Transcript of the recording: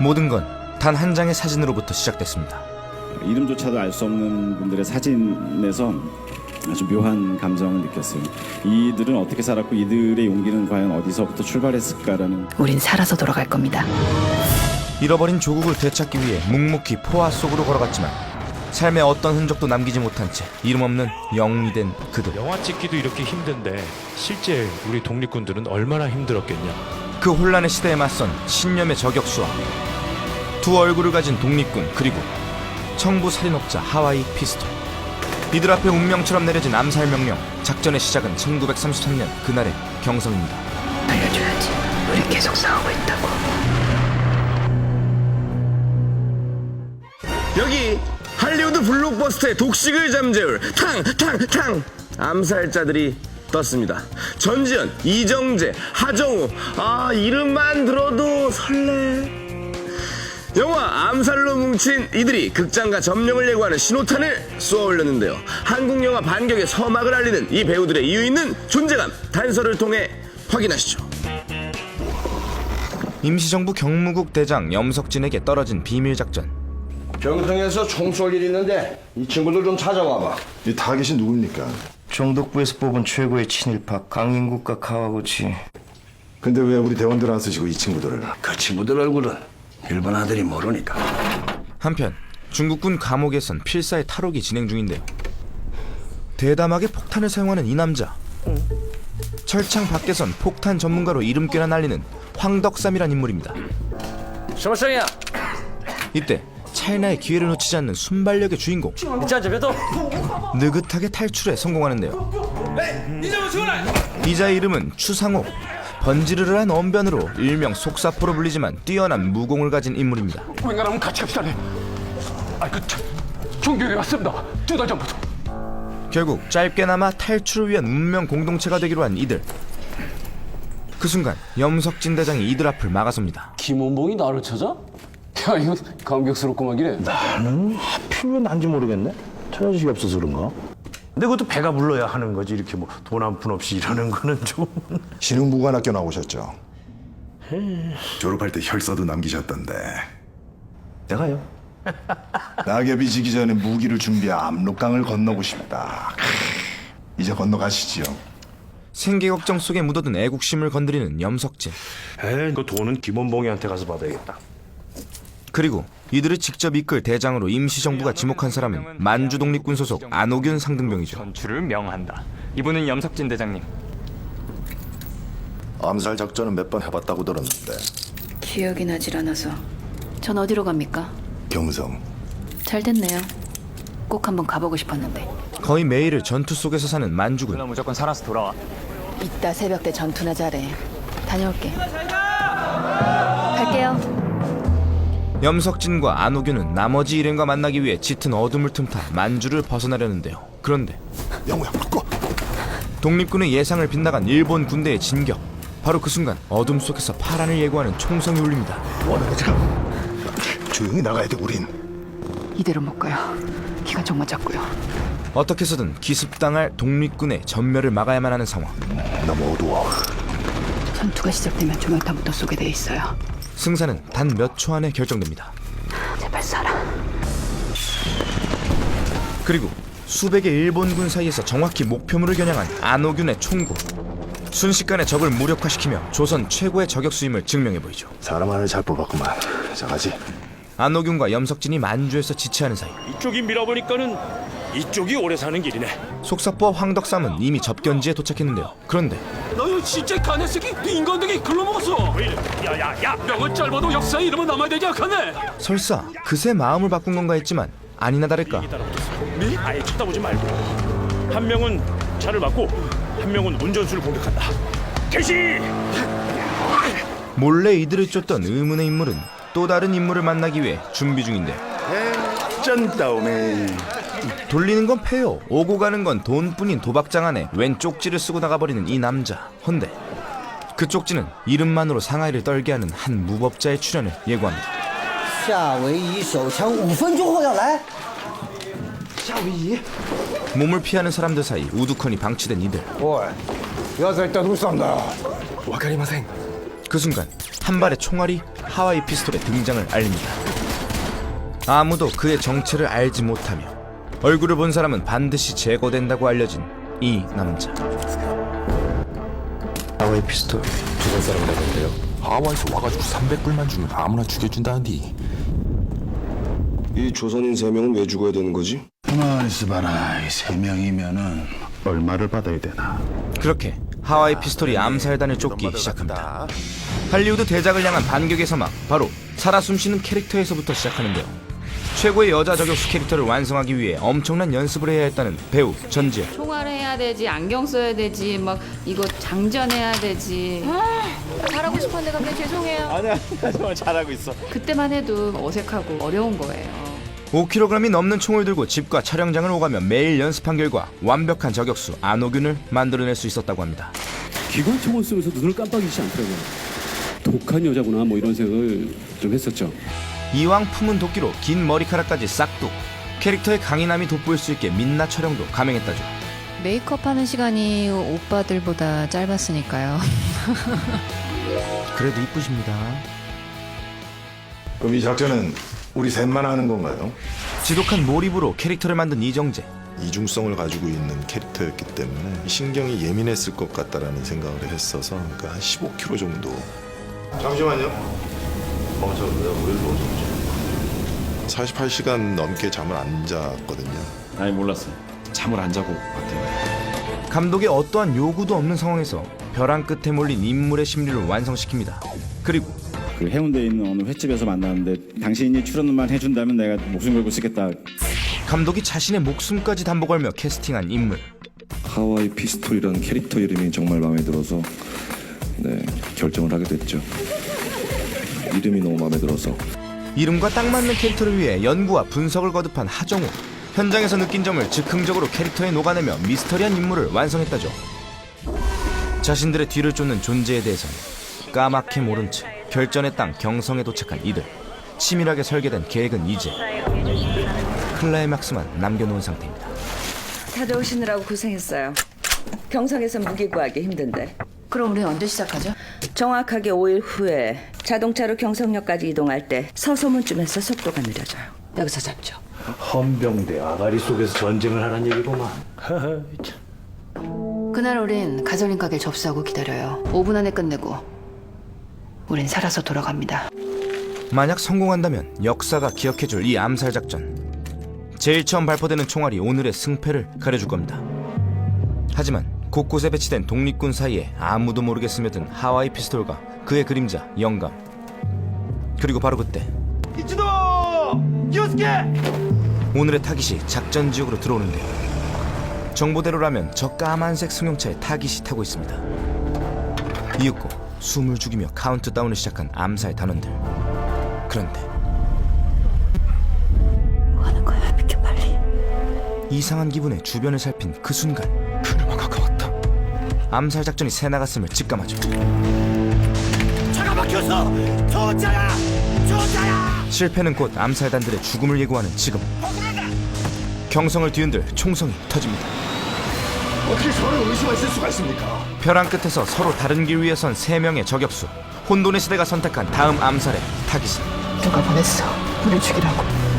모든 건 단 한 장의 사진으로부터 시작됐습니다. 이름조차도 알 수 없는 분들의 사진에서 아주 묘한 감정을 느꼈어요. 이들은 어떻게 살았고 이들의 용기는 과연 어디서부터 출발했을까라는. 우린 살아서 돌아갈 겁니다. 잃어버린 조국을 되찾기 위해 묵묵히 포화 속으로 걸어갔지만 삶의 어떤 흔적도 남기지 못한 채 이름 없는 영웅이 된 그들. 영화 찍기도 이렇게 힘든데 실제 우리 독립군들은 얼마나 힘들었겠냐. 그 혼란의 시대에 맞선 신념의 저격수와 두 얼굴을 가진 독립군, 그리고 청부 살인업자 하와이 피스톨. 이들 앞에 운명처럼 내려진 암살 명령. 작전의 시작은 1933년 그날의 경성입니다. 알려줘야지. 우린 계속 싸우고 있다고. 여기 할리우드 블록버스터의 독식을 잠재울 탕 암살자들이 떴습니다. 전지현, 이정재, 하정우. 이름만 들어도 설레. 영화 암살로 뭉친 이들이 극장가 점령을 예고하는 신호탄을 쏘아올렸는데요. 한국 영화 반격의 서막을 알리는 이 배우들의 이유 있는 존재감, 단서를 통해 확인하시죠. 임시정부 경무국 대장 염석진에게 떨어진 비밀작전. 경성에서 총 쏠 일 있는데 이 친구들 좀 찾아와봐. 이 타겟이 누굽니까? 정독부에서 뽑은 최고의 친일파 강인국과 카와구치. 근데 왜 우리 대원들 안 쓰시고 이 친구들을? 그 친구들 얼굴은 일본 아들이 모르니까. 한편 중국군 감옥에선 필사의 탈옥이 진행 중인데요. 대담하게 폭탄을 사용하는 이 남자. 철창 밖에선 폭탄 전문가로 이름께나 날리는 황덕삼이란 인물입니다. 이때 찰나의 기회를 놓치지 않는 순발력의 주인공. 느긋하게 탈출에 성공하는데요. 이자의 이름은 추상호. 번지르르한 언변으로 일명 속사포로 불리지만 뛰어난 무공을 가진 인물입니다. 웬간하면 같이 갑시다. 종교에 왔습니다. 2달 전부터. 결국 짧게나마 탈출을 위한 운명 공동체가 되기로 한 이들. 그 순간 염석진 대장이 이들 앞을 막아섭니다. 김원봉이 나를 찾아? 야, 이거 감격스럽구만 기래. 나는 하필 왜 난지 모르겠네. 처자식이 없어서 그런가? 근데 그것도 배가 불러야 하는 거지. 이렇게 뭐 돈 한 푼 없이 이러는 거는 좀. 신흥무관학교 나오셨죠? 졸업할 때 혈서도 남기셨던데. 내가요? 낙엽이 지기 전에 무기를 준비해 압록강을 건너고 싶다. 이제 건너가시지요. 생계 걱정 속에 묻어든 애국심을 건드리는 염석진. 그 돈은 김원봉이한테 가서 받아야겠다. 그리고 이들을 직접 이끌 대장으로 임시정부가 지목한 사람은 만주 독립군 소속 안호균 상등병이죠. 전출을 명한다. 이분은 염석진 대장님. 암살 작전은 몇 번 해봤다고 들었는데. 기억이 나질 않아서. 전 어디로 갑니까? 경성. 잘 됐네요. 꼭 한번 가보고 싶었는데. 거의 매일을 전투 속에서 사는 만주군. 너 무조건 살아서 돌아와. 이따 새벽 때 전투나 잘해. 다녀올게. 갈게요. 염석진과 안호균은 나머지 일행과 만나기 위해 짙은 어둠을 틈타 만주를 벗어나려는데요. 그런데 영우야 바꿔. 독립군의 예상을 빗나간 일본 군대의 진격. 바로 그 순간 어둠 속에서 파란을 예고하는 총성이 울립니다. 조용히 나가야 돼 우린. 이대로 못 가요. 기가 정말 작고요. 어떻게 해서든 기습당할 독립군의 전멸을 막아야만 하는 상황. 너무 어두워. 전투가 시작되면 조명탄부터 쏘게 돼 있어요. 승산은 단 몇 초 안에 결정됩니다. 제발 쏴라. 그리고 수백의 일본군 사이에서 정확히 목표물을 겨냥한 안호균의 총구. 순식간에 적을 무력화시키며 조선 최고의 저격수임을 증명해 보이죠. 사람 하나 잘 뽑았구만. 자 가지. 안호균과 염석진이 만주에서 지체하는 사이 이쪽이 밀어보니까는 이쪽이 오래 사는 길이네. 속사포 황덕삼은 이미 접견지에 도착했는데요. 그런데 너 이거 진짜 가네 새끼 인간들이 글러먹었어. 야야야. 명은 짧아도 역사에 이름은 남아야 되지 않겠네. 설사 그새 마음을 바꾼 건가 했지만 아니나 다를까 아예 쳐다보지 말고 한 명은 차를 막고 한 명은 운전수를 공격한다. 개시! 몰래 이들을 쫓던 의문의 인물은 또 다른 인물을 만나기 위해 준비 중인데 쩐다오메. 돌리는 건 패요. 오고 가는 건 돈뿐인 도박장 안에 웬 쪽지를 쓰고 나가버리는 이 남자. 헌데 그 쪽지는 이름만으로 상하이를 떨게 하는 한 무법자의 출현을 예고합니다. 夏威夷手枪5分钟后要来。 몸을 피하는 사람들 사이 우두커니 방치된 이들. おい、奴は一体どうしたんだ。그 그 순간 한 발의 총알이 하와이 피스톨의 등장을 알립니다. 아무도 그의 정체를 알지 못하며 얼굴을 본 사람은 반드시 제거된다고 알려진 이 남자. 하와이 피스톨 죽은 사람이라던데요. 하와이에서 와가지고 300불만 주면 아무나 죽여준다는디. 이 조선인 3명은 왜 죽어야 되는 거지? 가만히 있어봐라. 이 3명이면은 얼마를 받아야 되나? 그렇게 하와이 피스톨이 암살단을 쫓기 시작합니다. 할리우드 대작을 향한 반격의 서막, 바로 살아 숨쉬는 캐릭터에서부터 시작하는데요. 최고의 여자 저격수 캐릭터를 완성하기 위해 엄청난 연습을 해야 했다는 배우 전지현. 총알 해야 되지, 안경 써야 되지, 막 이거 장전해야 되지. 잘하고 싶었는데 갑자기 죄송해요. 아니야, 정말 잘하고 있어. 그때만 해도 어색하고 어려운 거예요. 5kg이 넘는 총을 들고 집과 촬영장을 오가며 매일 연습한 결과 완벽한 저격수 안호균을 만들어낼 수 있었다고 합니다. 기관총을 쓰면서 눈을 깜빡이지 않더라고요. 독한 여자구나 뭐 이런 생각을 좀 했었죠. 이왕 품은 도끼로 긴 머리카락까지 싹둑, 캐릭터의 강인함이 돋보일 수 있게 민낯 촬영도 감행했다죠. 메이크업 하는 시간이 오빠들보다 짧았으니까요. 그래도 이쁘십니다. 그럼 이 작전은 우리 셋만 하는 건가요? 지독한 몰입으로 캐릭터를 만든 이정재. 이중성을 가지고 있는 캐릭터였기 때문에 신경이 예민했을 것 같다라는 생각을 했어서 그러니까 한 15kg 정도. 잠시만요. 멈춰보세요. 왜 누워있지? 48시간 넘게 잠을 안 잤거든요. 아니 몰랐어요. 잠을 안 자고 봤대요. 감독의 어떠한 요구도 없는 상황에서 벼랑 끝에 몰린 인물의 심리를 완성시킵니다. 그리고 그 해운대에 있는 어느 횟집에서 만났는데 당신이 출연만 해준다면 내가 목숨 걸고 쓰겠다. 감독이 자신의 목숨까지 담보 걸며 캐스팅한 인물. 하와이 피스톨이라는 캐릭터 이름이 정말 마음에 들어서 결정을 하게 됐죠. 이름이 너무 마음에 들어서. 이름과 딱 맞는 캐릭터를 위해 연구와 분석을 거듭한 하정우. 현장에서 느낀 점을 즉흥적으로 캐릭터에 녹아내며 미스터리한 인물을 완성했다죠. 자신들의 뒤를 쫓는 존재에 대해서는 까맣게 모른 채 결전의 땅 경성에 도착한 이들. 치밀하게 설계된 계획은 이제 클라이막스만 남겨놓은 상태입니다. 다녀오시느라고 고생했어요. 경성에서 무기 구하기 힘든데. 그럼 우리 언제 시작하죠? 정확하게 5일 후에 자동차로 경성역까지 이동할 때 서소문쯤에서 속도가 느려져요. 여기서 잡죠. 헌병대 아가리 속에서 전쟁을 하란 얘기구만. 그날 우린 가솔린 가게를 접수하고 기다려요. 5분 안에 끝내고 우린 살아서 돌아갑니다. 만약 성공한다면 역사가 기억해줄 이 암살 작전. 제일 처음 발포되는 총알이 오늘의 승패를 가려줄 겁니다. 하지만 곳곳에 배치된 독립군 사이에 아무도 모르게 스며든 하와이 피스톨과 그의 그림자 영감. 그리고 바로 그때 이치도! 요스케! 오늘의 타깃이 작전 지역으로 들어오는데요. 정보대로라면 저 까만색 승용차에 타깃이 타고 있습니다. 이윽고 숨을 죽이며 카운트다운을 시작한 암살 단원들. 그런데 뭐 하는 거야? 비켜 빨리. 이상한 기분에 주변을 살핀 그 순간 그녀가 가까웠다. 암살 작전이 새 나갔음을 직감하죠. 차가 막혔어! 저차야! 저차야! 실패는 곧 암살단들의 죽음을 예고하는 지금. 경성을 뒤흔들 총성이 터집니다. 어떻게 저를 의심할 수가 있습니까? 벼랑 끝에서 서로 다른 길 위에 선 3명의 저격수. 혼돈의 시대가 선택한 다음 암살의 타깃은 누가 보냈어? 우리 죽이라고.